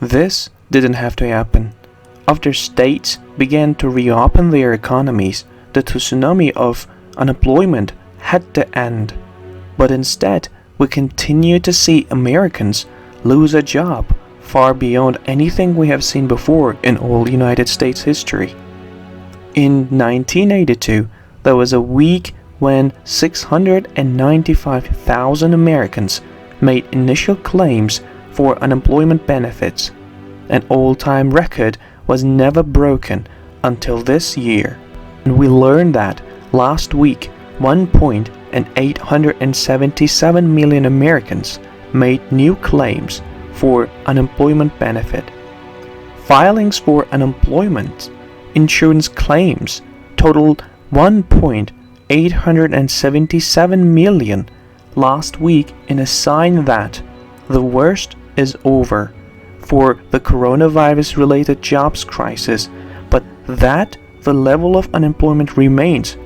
This didn't have to happen. After states began to reopen their economies, the tsunami of unemployment had to end. But instead, we continue to see Americans lose a job far beyond anything we have seen before in all United States history. In 1982, there was a week when 695,000 Americans made initial claims for unemployment benefits. An all-time record was never broken until this year. And we learned that last week 1.877 million Americans made new claims for unemployment benefit. Filings for unemployment insurance claims totaled 1.877 million last week, in a sign that the worst is over for the coronavirus-related jobs crisis, but that the level of unemployment remains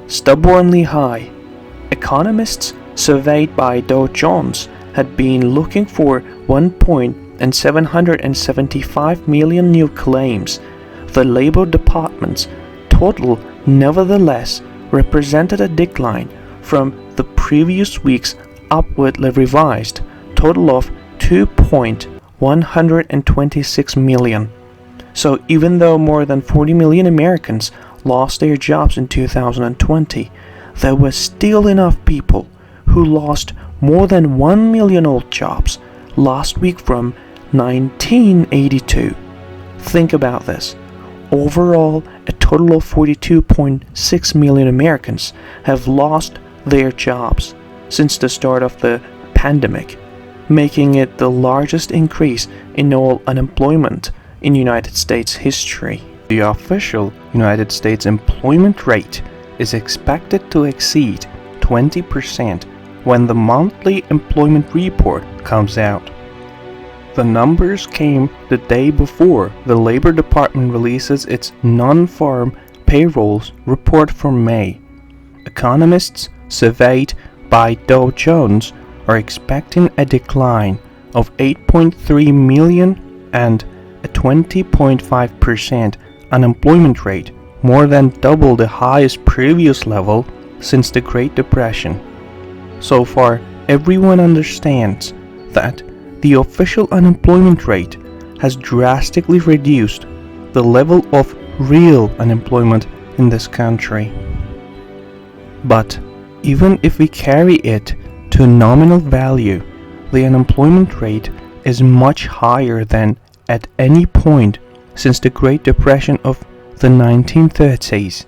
stubbornly high. Economists surveyed by Dow Jones had been looking for 1.775 million new claims. The Labor Department's total nevertheless represented a decline from the previous week's upwardly revised total of 2.126 million. So even though more than 40 million Americans lost their jobs in 2020, there were still enough people who lost more than 1 million old jobs last week from 1982. Think about this. Overall, a total of 42.6 million Americans have lost their jobs since the start of the pandemic, making it the largest increase in all unemployment in United States history. The official United States employment rate is expected to exceed 20% when the monthly employment report comes out. The numbers came the day before the Labor Department releases its non-farm payrolls report for May. Economists surveyed by Dow Jones are expecting a decline of 8.3 million and a 20.5% unemployment rate, more than double the highest previous level since the Great Depression. So far, everyone understands that the official unemployment rate has drastically reduced the level of real unemployment in this country. But even if we carry it to nominal value, the unemployment rate is much higher than at any point since the Great Depression of the 1930s.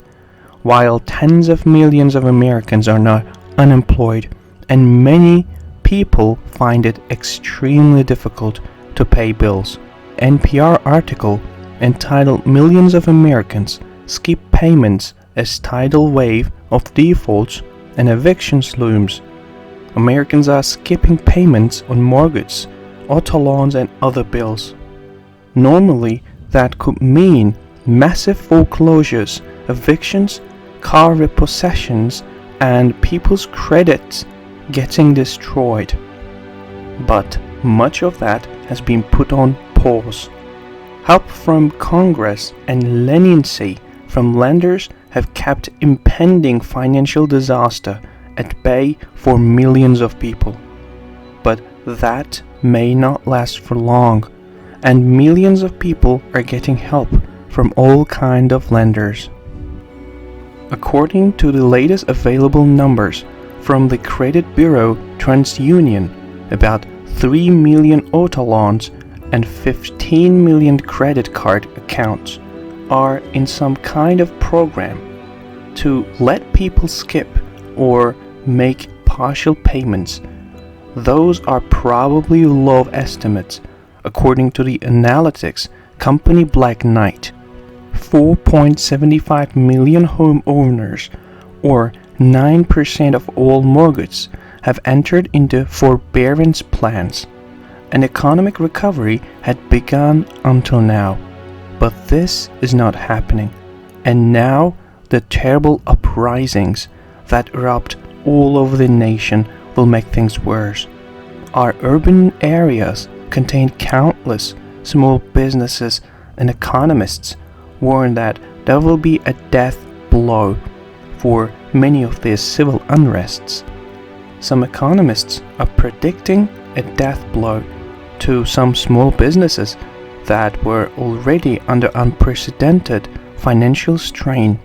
While tens of millions of Americans are not unemployed, and many people find it extremely difficult to pay bills. NPR article entitled "Millions of Americans Skip Payments as Tidal Wave of Defaults and Evictions Looms." Americans are skipping payments on mortgages, auto loans and other bills. Normally, that could mean massive foreclosures, evictions, car repossessions, and people's credits getting destroyed. But much of that has been put on pause. Help from Congress and leniency from lenders have kept impending financial disaster at bay for millions of people. But that may not last for long, and millions of people are getting help from all kinds of lenders. According to the latest available numbers from the credit bureau TransUnion, about 3 million auto loans and 15 million credit card accounts are in some kind of program to let people skip or make partial payments. Those are probably low estimates. According to the analytics company Black Knight, 4.75 million homeowners, or 9% of all mortgages, have entered into forbearance plans. An economic recovery had begun until now, but this is not happening, and now the terrible uprisings that erupt all over the nation will make things worse. Our urban areas contain countless small businesses, and economists warn that there will be a death blow for many of these civil unrests. Some economists are predicting a death blow to some small businesses that were already under unprecedented financial strain.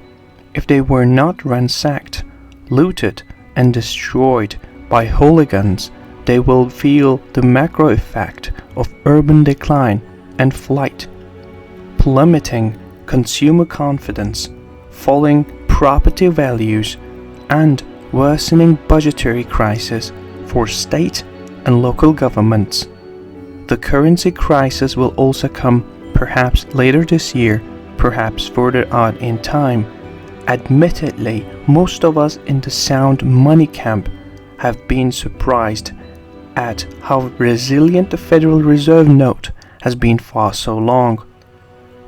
If they were not ransacked, looted, and destroyed by hooligans, they will feel the macro effect of urban decline and flight, plummeting consumer confidence, falling property values, and worsening budgetary crisis for state and local governments. The currency crisis will also come perhaps later this year, perhaps further on in time. Admittedly, most of us in the sound money camp have been surprised at how resilient the Federal Reserve note has been for so long.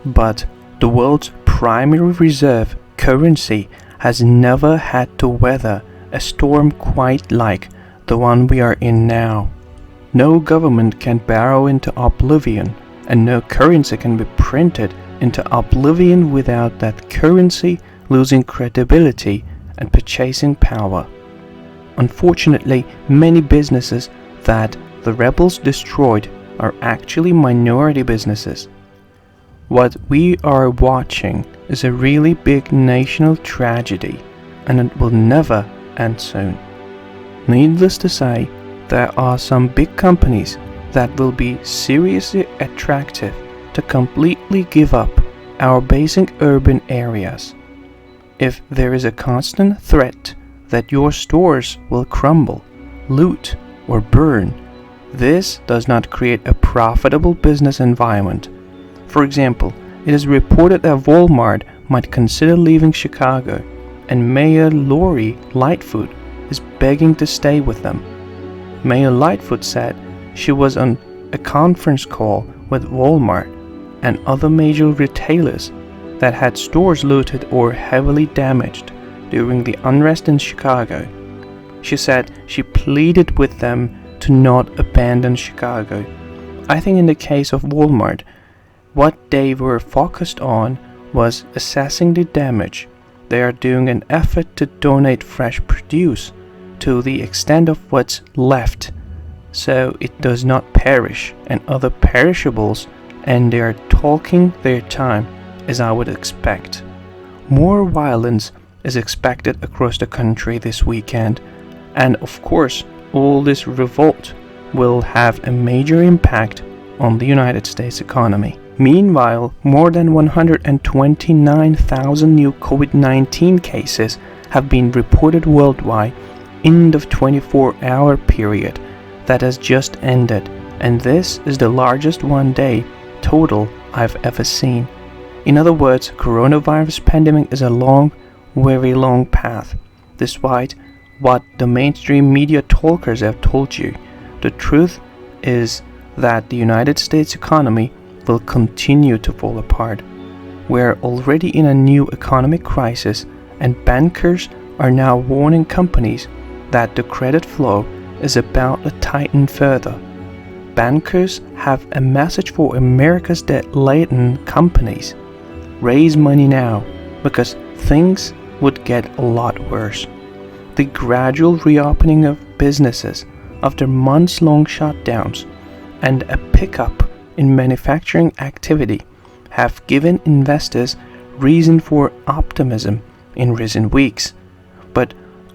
But the world's primary reserve currency has never had to weather a storm quite like the one we are in now. No government can borrow into oblivion, and no currency can be printed into oblivion without that currency losing credibility and purchasing power. Unfortunately, many businesses that the rebels destroyed are actually minority businesses. What we are watching is a really big national tragedy, and it will never end soon. Needless to say, there are some big companies that will be seriously attractive to completely give up our basic urban areas. If there is a constant threat that your stores will crumble, loot, or burn, this does not create a profitable business environment. For example, it is reported that Walmart might consider leaving Chicago, and Mayor Lori Lightfoot is begging to stay with them. Mayor Lightfoot said she was on a conference call with Walmart and other major retailers that had stores looted or heavily damaged during the unrest in Chicago. She said she pleaded with them to not abandon Chicago. I think in the case of Walmart, what they were focused on was assessing the damage. They are doing an effort to donate fresh produce to the extent of what's left, so it does not perish and other perishables, and they are talking their time, as I would expect. More violence is expected across the country this weekend, and of course, all this revolt will have a major impact on the United States economy. Meanwhile, more than 129,000 new COVID-19 cases have been reported worldwide in the 24-hour period that has just ended, and this is the largest one-day total I've ever seen. In other words, coronavirus pandemic is a long, very long path. Despite what the mainstream media talkers have told you, the truth is that the United States economy will continue to fall apart. We're already in a new economic crisis, and bankers are now warning companies that the credit flow is about to tighten further. Bankers have a message for America's debt-laden companies. Raise money now, because things would get a lot worse. The gradual reopening of businesses after months-long shutdowns and a pickup in manufacturing activity have given investors reason for optimism in recent weeks. But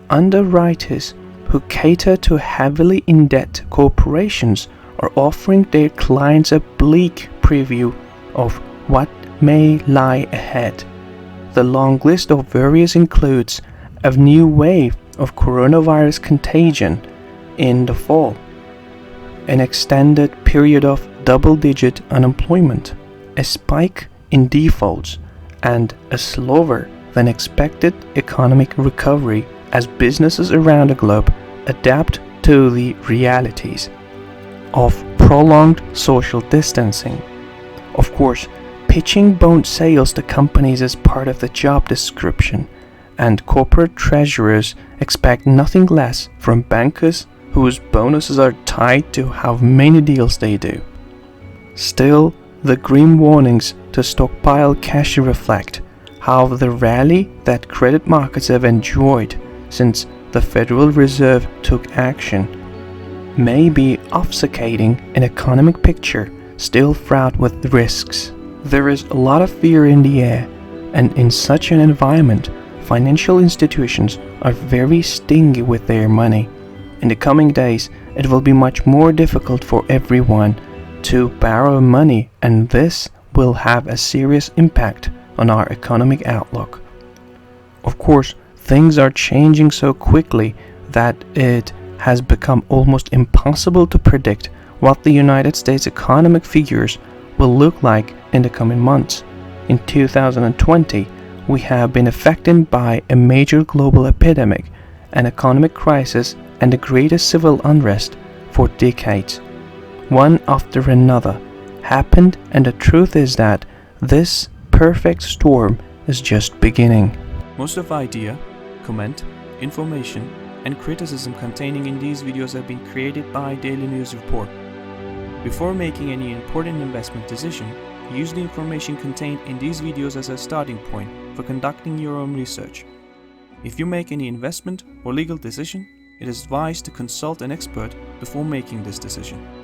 underwriters who cater to heavily in-debt corporations are offering their clients a bleak preview of what may lie ahead. The long list of worries includes a new wave of coronavirus contagion in the fall, an extended period of double-digit unemployment, a spike in defaults, and a slower than expected economic recovery as businesses around the globe adapt to the realities of prolonged social distancing. Of course, pitching bond sales to companies is part of the job description, and corporate treasurers expect nothing less from bankers whose bonuses are tied to how many deals they do. Still, The grim warnings to stockpile cash reflect how the rally that credit markets have enjoyed since the Federal Reserve took action may be obfuscating an economic picture still fraught with risks. There is a lot of fear in the air, and in such an environment, financial institutions are very stingy with their money. In the coming days, it will be much more difficult for everyone to borrow money, and this will have a serious impact on our economic outlook. Of course, things are changing so quickly that it has become almost impossible to predict what the United States economic figures will look like in the coming months. In 2020, we have been affected by a major global epidemic, an economic crisis, and the greatest civil unrest for decades. One after another happened, and the truth is that this perfect storm is just beginning. Most of the idea, comment, information, and criticism containing in these videos have been created by Daily News Report. Before making any important investment decision, use the information contained in these videos as a starting point for conducting your own research. If you make any investment or legal decision, it is advised to consult an expert before making this decision.